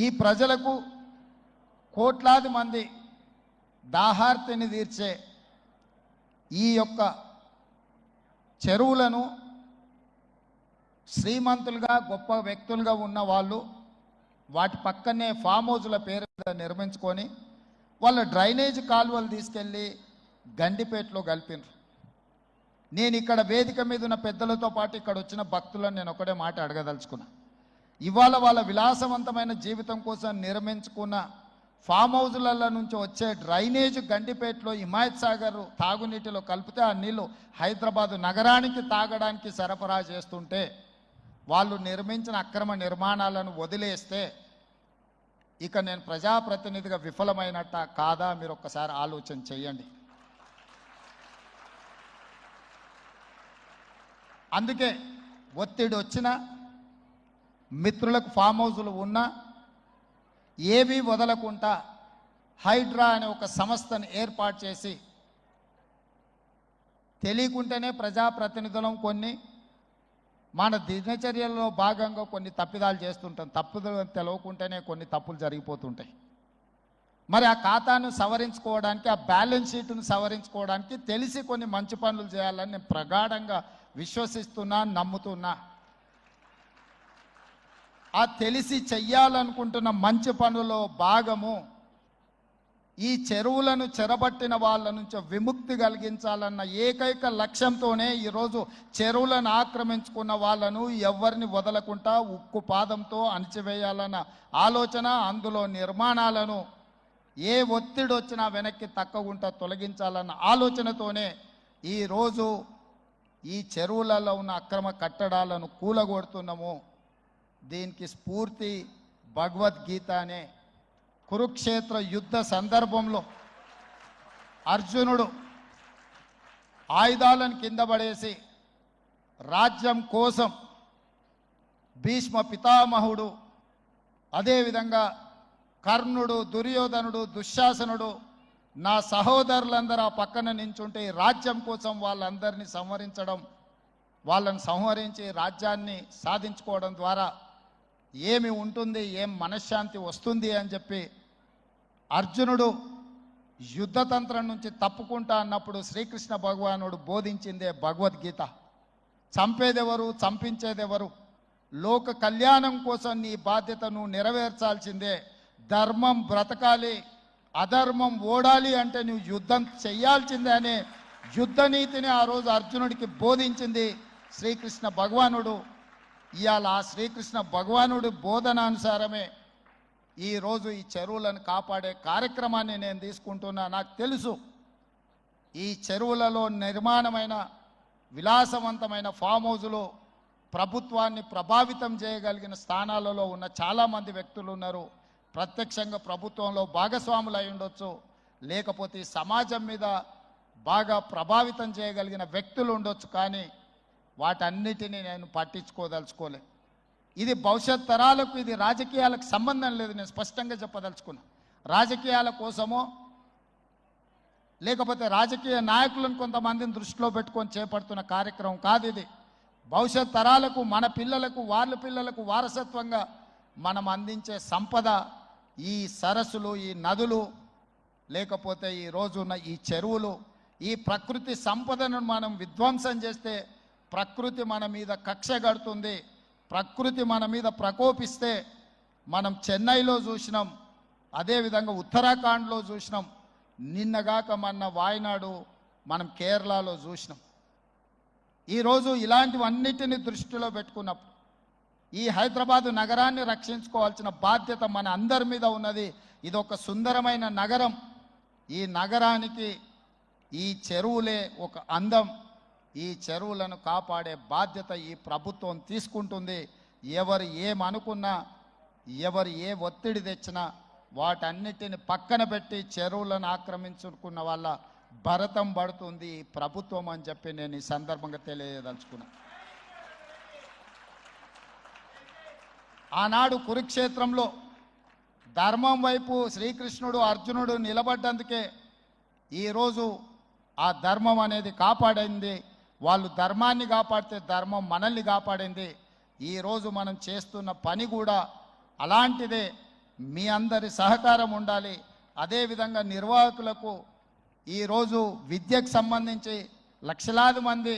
ఈ ప్రజలకు కోట్లాది మంది దాహార్తిని తీర్చే ఈ యొక్క చెరువులను శ్రీమంతులుగా గొప్ప వ్యక్తులుగా ఉన్న వాళ్ళు వాటి పక్కనే ఫామ్ హౌజుల పేరు మీద నిర్మించుకొని వాళ్ళ డ్రైనేజ్ కాలువలు తీసుకెళ్ళి గండిపేటలో కలిపినారు. నేను ఇక్కడ వేదిక మీద ఉన్న పెద్దలతో పాటు ఇక్కడ వచ్చిన భక్తులను నేను ఒకటే మాట అడగదలుచుకున్నా. ఇవాళ వాళ్ళ విలాసవంతమైన జీవితం కోసం నిర్మించుకున్న ఫామ్ హౌజులలో నుంచి వచ్చే డ్రైనేజ్ గండిపేటలో హిమాయత్ సాగర్ తాగునీటిలో కలిపితే ఆ నీళ్లు హైదరాబాదు నగరానికి తాగడానికి సరఫరా చేస్తుంటే వాళ్ళు నిర్మించిన అక్రమ నిర్మాణాలను వదిలేస్తే ఇక నేను ప్రజాప్రతినిధిగా విఫలమైనట్ట కాదా మీరు ఒక్కసారి ఆలోచన చేయండి. అందుకే ఒత్తిడి వచ్చినా మిత్రులకు ఫామ్ హౌజులు ఉన్నా ఏవి వదలకుండా హైడ్రా అనే ఒక సంస్థను ఏర్పాటు చేసి తెలియకుంటేనే ప్రజాప్రతినిధులం కొన్ని మన దినచర్యల్లో భాగంగా కొన్ని తప్పిదాలు చేస్తుంటాం. తప్పులు తెలవకుంటేనే కొన్ని తప్పులు జరిగిపోతుంటాయి. మరి ఆ ఖాతాను సవరించుకోవడానికి ఆ బ్యాలెన్స్ షీట్ను సవరించుకోవడానికి తెలిసి కొన్ని మంచి పనులు చేయాలని నేను ప్రగాఢంగా విశ్వసిస్తున్నా, నమ్ముతున్నా. ఆ తెలిసి చెయ్యాలనుకుంటున్న మంచి పనుల్లో భాగము ఈ చెరువులను చెరబట్టిన వాళ్ళ నుంచి విముక్తి కలిగించాలన్న ఏకైక లక్ష్యంతోనే ఈరోజు చెరువులను ఆక్రమించుకున్న వాళ్ళను ఎవరిని వదలకుండా ఉక్కు పాదంతో అణిచివేయాలన్న ఆలోచన, అందులో నిర్మాణాలను ఏ ఒత్తిడి వచ్చినా వెనక్కి తక్కకుండా తొలగించాలన్న ఆలోచనతోనే ఈరోజు ఈ చెరువులలో ఉన్న అక్రమ కట్టడాలను కూలగొడుతున్నాము. దీనికి స్ఫూర్తి భగవద్గీత అనే కురుక్షేత్ర యుద్ధ సందర్భంలో అర్జునుడు ఆయుధాలను కింద పడేసి రాజ్యం కోసం భీష్మ పితామహుడు, అదేవిధంగా కర్ణుడు, దుర్యోధనుడు, దుశ్శాసనుడు నా సహోదరులందరూ ఆ పక్కన నించుంటే రాజ్యం కోసం వాళ్ళందరినీ సంహరించడం, వాళ్ళని సంహరించి రాజ్యాన్ని సాధించుకోవడం ద్వారా ఏమి ఉంటుంది, ఏం మనశ్శాంతి వస్తుంది అని చెప్పి అర్జునుడు యుద్ధతంత్రం నుంచి తప్పుకుంటా అన్నప్పుడు శ్రీకృష్ణ భగవానుడు బోధించిందే భగవద్గీత. చంపేదెవరు, చంపించేదెవరు, లోక కళ్యాణం కోసం నీ బాధ్యతను నెరవేర్చాల్సిందే. ధర్మం బ్రతకాలి, అధర్మం ఓడాలి అంటే నువ్వు యుద్ధం చెయ్యాల్సిందే అనే యుద్ధనీతిని ఆ రోజు అర్జునుడికి బోధించింది శ్రీకృష్ణ భగవానుడు. ఇవాళ ఆ శ్రీకృష్ణ భగవానుడి బోధనానుసారమే ఈరోజు ఈ చెరువులను కాపాడే కార్యక్రమాన్ని నేను తీసుకుంటున్నా. నాకు తెలుసు ఈ చెరువులలో నిర్మాణమైన విలాసవంతమైన ఫామ్ హౌజులు ప్రభుత్వాన్ని ప్రభావితం చేయగలిగిన స్థానాలలో ఉన్న చాలామంది వ్యక్తులు ఉన్నారు. ప్రత్యక్షంగా ప్రభుత్వంలో భాగస్వాములు అయి ఉండొచ్చు, లేకపోతే సమాజం మీద బాగా ప్రభావితం చేయగలిగిన వ్యక్తులు ఉండొచ్చు. కానీ వాటన్నిటినీ నేను పట్టించుకోదలుచుకోలే. ఇది భవిష్యత్ తరాలకు, ఇది రాజకీయాలకు సంబంధం లేదు. నేను స్పష్టంగా చెప్పదలుచుకున్నా. రాజకీయాల కోసమో లేకపోతే రాజకీయ నాయకులను కొంతమందిని దృష్టిలో పెట్టుకొని చేపడుతున్న కార్యక్రమం కాదు ఇది. భవిష్యత్ తరాలకు, మన పిల్లలకు, వాళ్ళ పిల్లలకు వారసత్వంగా మనం అందించే సంపద ఈ సరస్సులు, ఈ నదులు, లేకపోతే ఈ రోజున్న ఈ చెరువులు. ఈ ప్రకృతి సంపదను మనం విధ్వంసం చేస్తే ప్రకృతి మన మీద కక్ష కడుతుంది. ప్రకృతి మన మీద ప్రకోపిస్తే మనం చెన్నైలో చూసినాం, అదేవిధంగా ఉత్తరాఖండ్లో చూసినాం, నిన్నగాక మొన్న వాయనాడు మనం కేరళలో చూసినాం. ఈరోజు ఇలాంటివన్నిటిని దృష్టిలో పెట్టుకున్నప్పుడు ఈ హైదరాబాదు నగరాన్ని రక్షించుకోవాల్సిన బాధ్యత మన అందరి మీద ఉన్నది. ఇది ఒక సుందరమైన నగరం. ఈ నగరానికి ఈ చెరువులే ఒక అందం. ఈ చెరువులను కాపాడే బాధ్యత ఈ ప్రభుత్వం తీసుకుంటుంది. ఎవరు ఏమనుకున్నా, ఎవరు ఏ ఒత్తిడి తెచ్చినా వాటన్నిటిని పక్కన పెట్టి చెరువులను ఆక్రమించుకున్న వాళ్ళ భరతం పడుతుంది ఈ ప్రభుత్వం అని చెప్పి నేను ఈ సందర్భంగా తెలియదలుచుకున్నా. ఆనాడు కురుక్షేత్రంలో ధర్మం వైపు శ్రీకృష్ణుడు, అర్జునుడు నిలబడ్డందుకే ఈరోజు ఆ ధర్మం అనేది కాపాడింది. వాళ్ళు ధర్మాన్ని కాపాడితే ధర్మం మనల్ని కాపాడింది. ఈరోజు మనం చేస్తున్న పని కూడా అలాంటిదే. మీ అందరి సహకారం ఉండాలి. అదేవిధంగా నిర్వాహకులకు ఈరోజు విద్యకు సంబంధించి లక్షలాది మంది